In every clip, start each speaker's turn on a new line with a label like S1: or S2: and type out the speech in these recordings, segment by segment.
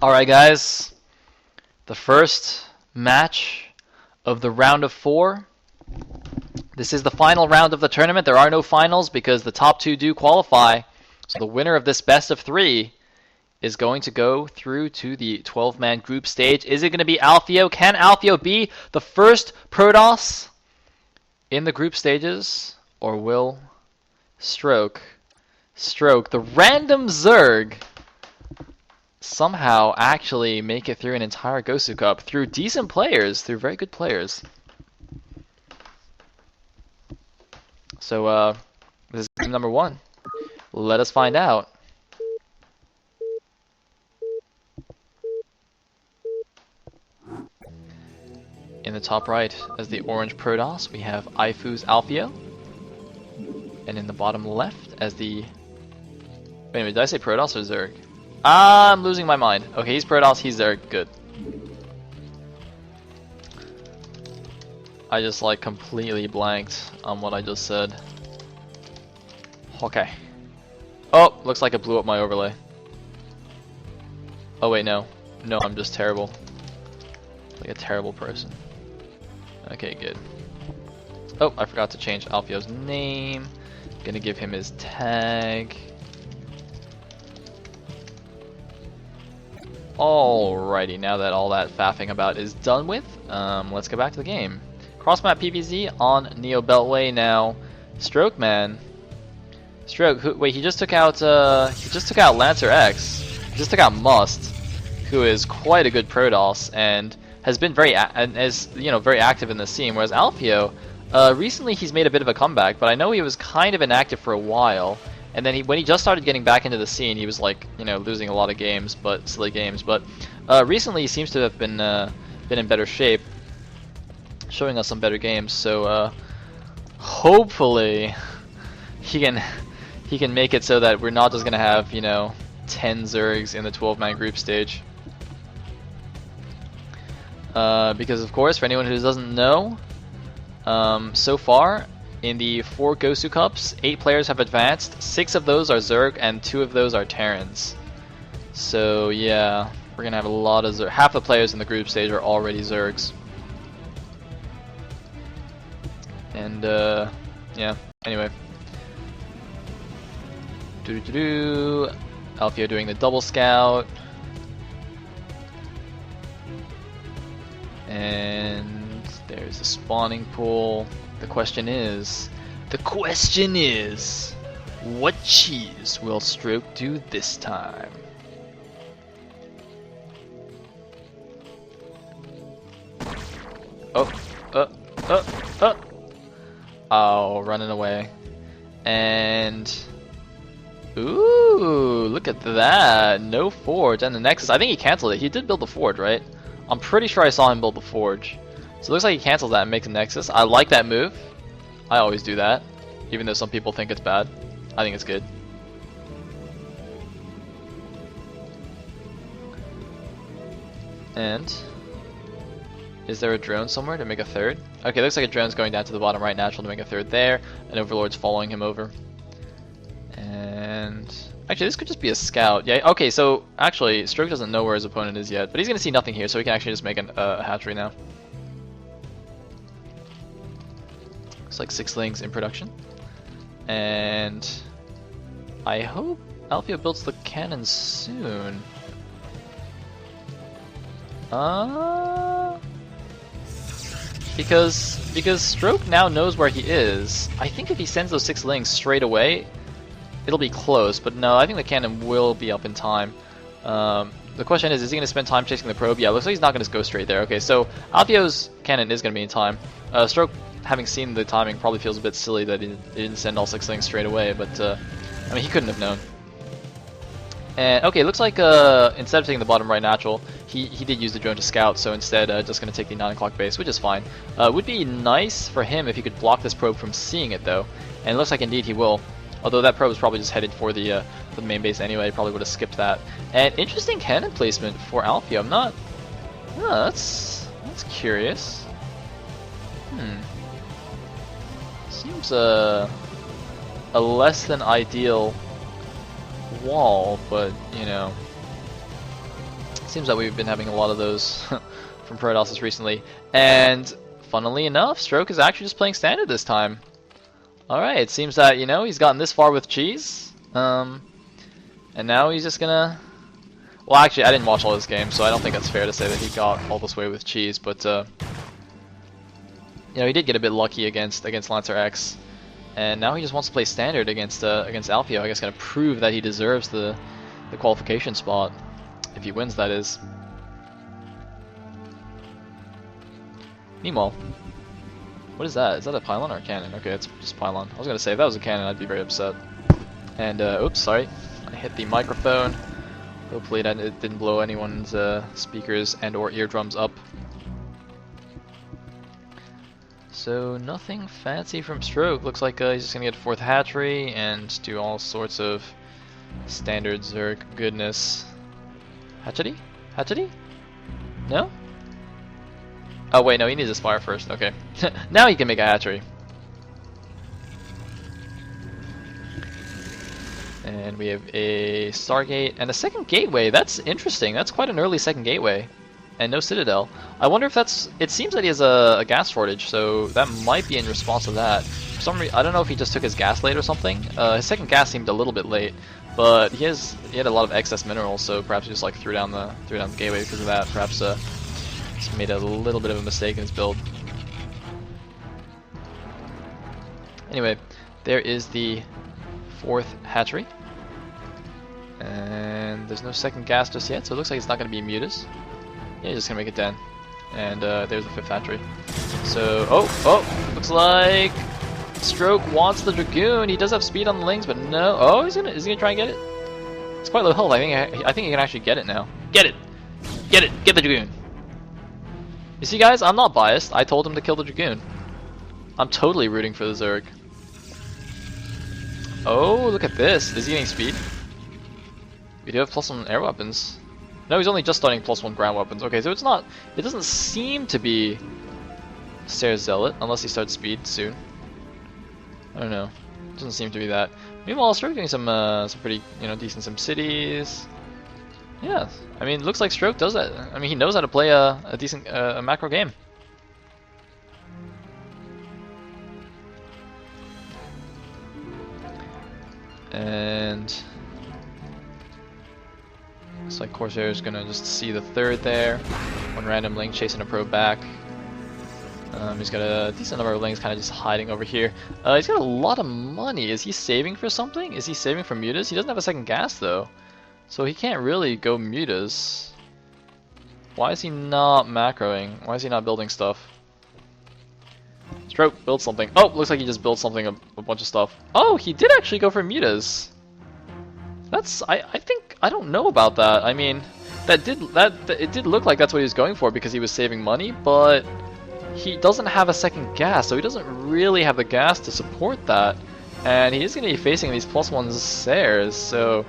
S1: Alright guys, the first match of the round of 4. This is the final round of the tournament. There are no finals because the top 2 do qualify. So the winner of this best of 3 is going to go through to the 12-man group stage. Is it going to be AlfiO? Can AlfiO be the first Protoss in the group stages? Or will strOke, the random Zerg, somehow actually make it through an entire Gosu Cup through decent players, through very good players? So, this is game number 1. Let us find out. In the top right, as the orange Protoss, we have Ifu's AlfiO. And in the bottom left, as the... Wait a minute, did I say Protoss or Zerg? I'm losing my mind. Okay, he's Protoss, he's Zerg. Good. I just like completely blanked on what I just said. Okay. Oh, looks like it blew up my overlay. Oh wait, no. No, I'm just terrible. Like a terrible person. Okay, good. Oh, I forgot to change AlfiO's name. Gonna give him his tag. Alrighty, now that all that faffing about is done with, let's go back to the game. Cross-map PvZ on Neo Beltway now. strOke, man. strOke, wait, he just took out Lancer X. He just took out Must, who is quite a good Protoss and has been very active in the scene. Whereas AlfiO, recently he's made a bit of a comeback, but I know he was kind of inactive for a while. And then when he just started getting back into the scene, he was like, losing a lot of games, silly games. But recently he seems to have been in better shape, showing us some better games. So hopefully he can make it so that we're not just gonna have 10 Zergs in the 12-man group stage. Because of course, for anyone who doesn't know, so far in the 4 Gosu Cups, 8 players have advanced. 6 of those are Zerg and 2 of those are Terrans. So yeah, we're gonna have a lot of Zerg. Half the players in the group stage are already Zergs. And yeah, anyway. AlfiO doing the double scout. And there's the spawning pool. The question is, what cheese will strOke do this time? Oh, running away. And ooh, look at that. No forge and the Nexus. I think he canceled it. He did build the forge, right? I'm pretty sure I saw him build the forge. So it looks like he cancels that and makes a Nexus. I like that move. I always do that. Even though some people think it's bad. I think it's good. And is there a drone somewhere to make a third? Okay, looks like a drone's going down to the bottom right natural to make a third there. An Overlord's following him over. And actually, this could just be a scout. Yeah, okay, so actually, strOke doesn't know where his opponent is yet, but he's going to see nothing here, so he can actually just make a hatchery now. Looks like 6 lings in production. And I hope AlfiO builds the cannon soon. Because strOke now knows where he is. I think if he sends those 6 lings straight away, it'll be close, but no, I think the cannon will be up in time. The question is he going to spend time chasing the probe? Yeah, looks like he's not going to go straight there. Okay, so AlfiO's cannon is going to be in time. strOke, having seen the timing, probably feels a bit silly that he didn't send all 6 things straight away, but I mean, he couldn't have known. And okay, looks like instead of taking the bottom right natural, he did use the drone to scout, so instead just going to take the 9 o'clock base, which is fine. Would be nice for him if he could block this probe from seeing it, though. And it looks like indeed he will. Although that probe is probably just headed for the main base anyway, probably would have skipped that. And interesting cannon placement for AlfiO. I'm not... Oh, that's curious. Seems a less than ideal wall, but Seems that we've been having a lot of those from Protoss recently. And funnily enough, strOke is actually just playing standard this time. Alright, it seems that, you know, he's gotten this far with cheese. And now he's just gonna... Well, actually, I didn't watch all this game, so I don't think it's fair to say that he got all this way with cheese, but, you know, he did get a bit lucky against Lancer X. And now he just wants to play standard against AlfiO. I guess gonna prove that he deserves the qualification spot. If he wins, that is. Meanwhile, what is that? Is that a pylon or a cannon? Okay, it's just pylon. I was gonna say, if that was a cannon, I'd be very upset. And, oops, sorry. I hit the microphone. Hopefully it didn't blow anyone's speakers and or eardrums up. So nothing fancy from strOke. Looks like he's just gonna get 4th hatchery and do all sorts of standard Zerg goodness. Hatchery? Hatchery? No? Oh wait, no, he needs a spire first. Okay. Now he can make a hatchery. And we have a Stargate and a second gateway. That's interesting. That's quite an early second gateway. And no Citadel. I wonder if that's... It seems that he has a gas shortage, so that might be in response to that. For some reason, I don't know if he just took his gas late or something. His second gas seemed a little bit late, but he had a lot of excess minerals, so perhaps he just like threw down the gateway because of that. Perhaps just made a little bit of a mistake in his build. Anyway, there is the 4th hatchery. And there's no second gas just yet, so it looks like it's not going to be mutas. Yeah, he's just going to make it 10. And there's the 5th hatchery. So, oh, looks like strOke wants the Dragoon. He does have speed on the Lings, but no. Oh, is he gonna try and get it? It's quite low health. I think he can actually get it now. Get it! Get it! Get the Dragoon! You see, guys, I'm not biased. I told him to kill the Dragoon. I'm totally rooting for the Zerg. Oh, look at this. Is he getting speed? We do have +1 air weapons. No, he's only just starting +1 ground weapons. Okay, so it's not... It doesn't seem to be Stairs Zealot, unless he starts speed soon. I don't know. It doesn't seem to be that. Meanwhile, strOke doing some pretty, you know, decent SimCities. Yeah, I mean, it looks like strOke does that. I mean, he knows how to play a decent macro game. And looks like Corsair is gonna just see the 3rd there. One random link chasing a probe back. He's got a decent number of links kind of just hiding over here. He's got a lot of money. Is he saving for something? Is he saving for mutas? He doesn't have a second gas though, so he can't really go mutas. Why is he not macroing? Why is he not building stuff? strOke, build something. Oh, looks like he just built something, a bunch of stuff. Oh, he did actually go for mutas. That's, I think, I don't know about that. I mean, it did look like that's what he was going for because he was saving money, but he doesn't have a second gas, so he doesn't really have the gas to support that. And he is going to be facing these +1 Sayres, so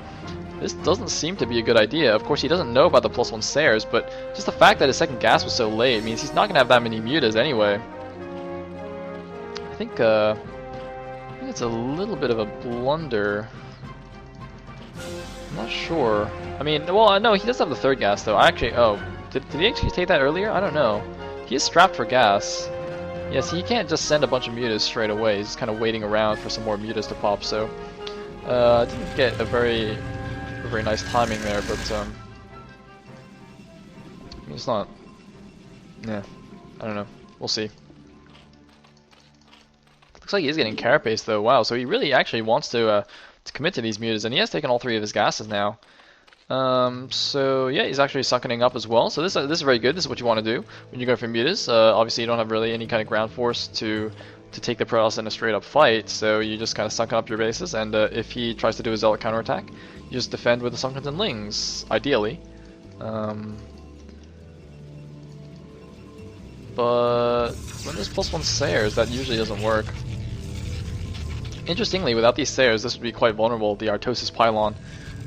S1: this doesn't seem to be a good idea. Of course, he doesn't know about the +1 Sayres, but just the fact that his second gas was so late means he's not going to have that many mutas anyway. I think it's a little bit of a blunder. I'm not sure. I mean, well, no, he does have the 3rd gas, though. Did he actually take that earlier? I don't know. He is strapped for gas. Yes, he can't just send a bunch of mutas straight away. He's kind of waiting around for some more mutas to pop, so... didn't get a very nice timing there, but, it's not... Yeah, I don't know. We'll see. Looks like he's getting carapace, though. Wow, so he really actually wants to commit to these mutas, and he has taken all 3 of his gases now. So yeah, he's actually suckening up as well. So this is very good. This is what you want to do when you go for mutas. Obviously, you don't have really any kind of ground force to take the Protoss in a straight up fight. So you just kind of sucken up your bases, and if he tries to do a Zealot counterattack, you just defend with the Sunkens and Lings, ideally. But when there's +1 Sayres, that usually doesn't work. Interestingly, without these Sayres, this would be quite vulnerable. The Artosis Pylon.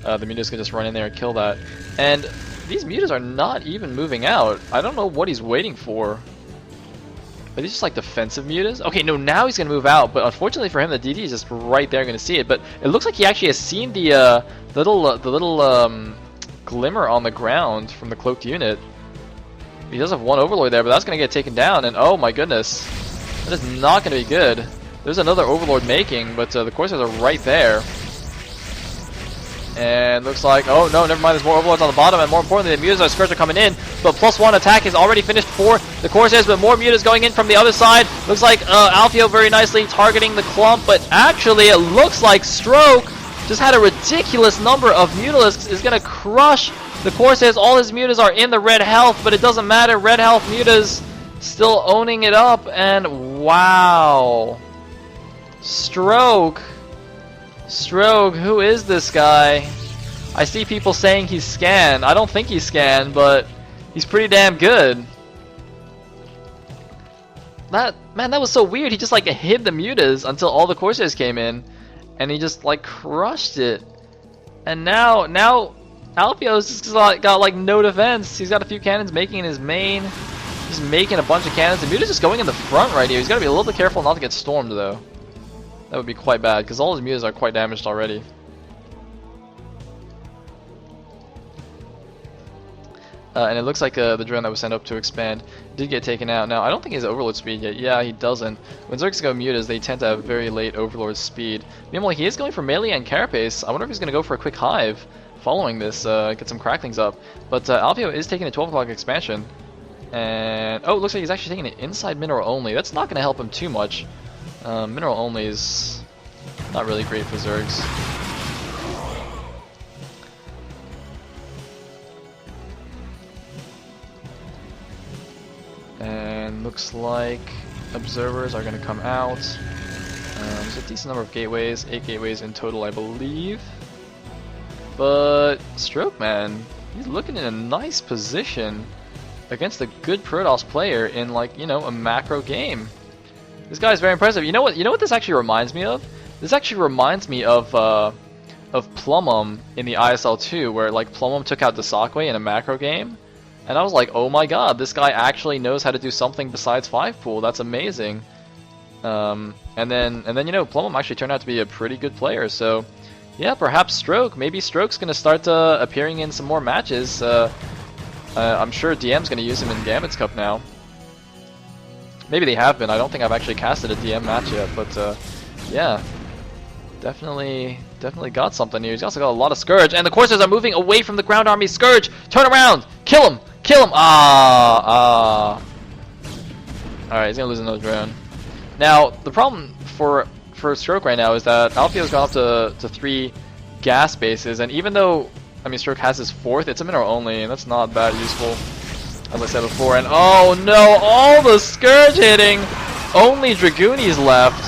S1: The mutas can just run in there and kill that. And these mutas are not even moving out. I don't know what he's waiting for. Are these just like defensive mutas? Okay, no, now he's going to move out, but unfortunately for him, the DD is just right there going to see it. But it looks like he actually has seen the little Glimmer on the ground from the cloaked unit. He does have one Overlord there, but that's going to get taken down, and oh my goodness. That is not going to be good. There's another Overlord making, but the Corsairs are right there. And looks like, oh no, never mind, there's more Overlords on the bottom, and more importantly, the Mutas or Scourge are coming in, but +1 attack is already finished for the Corsairs, but more Mutas going in from the other side. Looks like AlfiO very nicely targeting the clump, but actually it looks like strOke just had a ridiculous number of Mutalisks, is going to crush the Corsairs. All his Mutas are in the red health, but it doesn't matter, red health Mutas still owning it up, and wow. strOke, who is this guy? I see people saying he's scanned. I don't think he's scanned, but he's pretty damn good. That was so weird. He just like hid the Mutas until all the Corsairs came in, and he just like crushed it. And now AlfiO's just got like no defense. He's got a few cannons making in his main. He's making a bunch of cannons. The Muta's just going in the front right here. He's got to be a little bit careful not to get stormed though. That would be quite bad, because all his Mutas are quite damaged already. And it looks like the drone that was sent up to expand did get taken out. Now, I don't think he has Overlord speed yet. Yeah, he doesn't. When Zergs go Mutas, they tend to have very late Overlord speed. Meanwhile, he is going for melee and Carapace. I wonder if he's going to go for a quick Hive following this, get some cracklings up. But AlfiO is taking a 12 o'clock expansion. And, oh, it looks like he's actually taking it inside mineral only. That's not going to help him too much. Mineral only is not really great for Zergs. And looks like observers are going to come out. There's a decent number of gateways, 8 gateways in total, I believe. But strOke, man, he's looking in a nice position against a good Protoss player in, like, you know, a macro game. This guy is very impressive. You know what this actually reminds me of? This actually reminds me of Plumum in the ISL 2, where like Plumum took out Desakwe in a macro game, and I was like, oh my god, this guy actually knows how to do something besides 5 pool. That's amazing. And then you know, Plumum actually turned out to be a pretty good player. So yeah, perhaps strOke. Maybe strOke's gonna start appearing in some more matches. I'm sure DM's gonna use him in Gambit's Cup now. Maybe they have been. I don't think I've actually casted a DM match yet, but yeah, definitely got something here. He's also got a lot of Scourge, and the Corsairs are moving away from the ground army. Scourge, turn around, kill him. All right, he's gonna lose another drone. Now the problem for strOke right now is that AlfiO's gone up to 3 gas bases, and even though strOke has his 4th, it's a mineral only, and that's not that useful, as I said before. And oh no, all the Scourge hitting! Only Dragoonies left.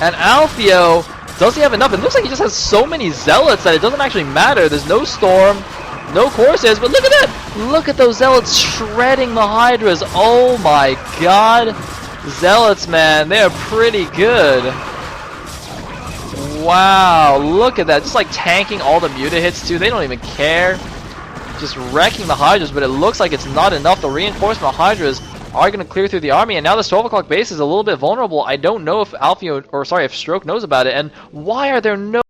S1: And AlfiO, does he have enough? It looks like he just has so many Zealots that it doesn't actually matter. There's no Storm, no Corsairs, but look at that! Look at those Zealots shredding the Hydras. Oh my god. Zealots, man, they are pretty good. Wow, look at that. Just like tanking all the Muta hits too. They don't even care. Just wrecking the Hydras, but it looks like it's not enough. The reinforcement Hydras are going to clear through the army, and now this 12 o'clock base is a little bit vulnerable. I don't know if if strOke knows about it, and why are there no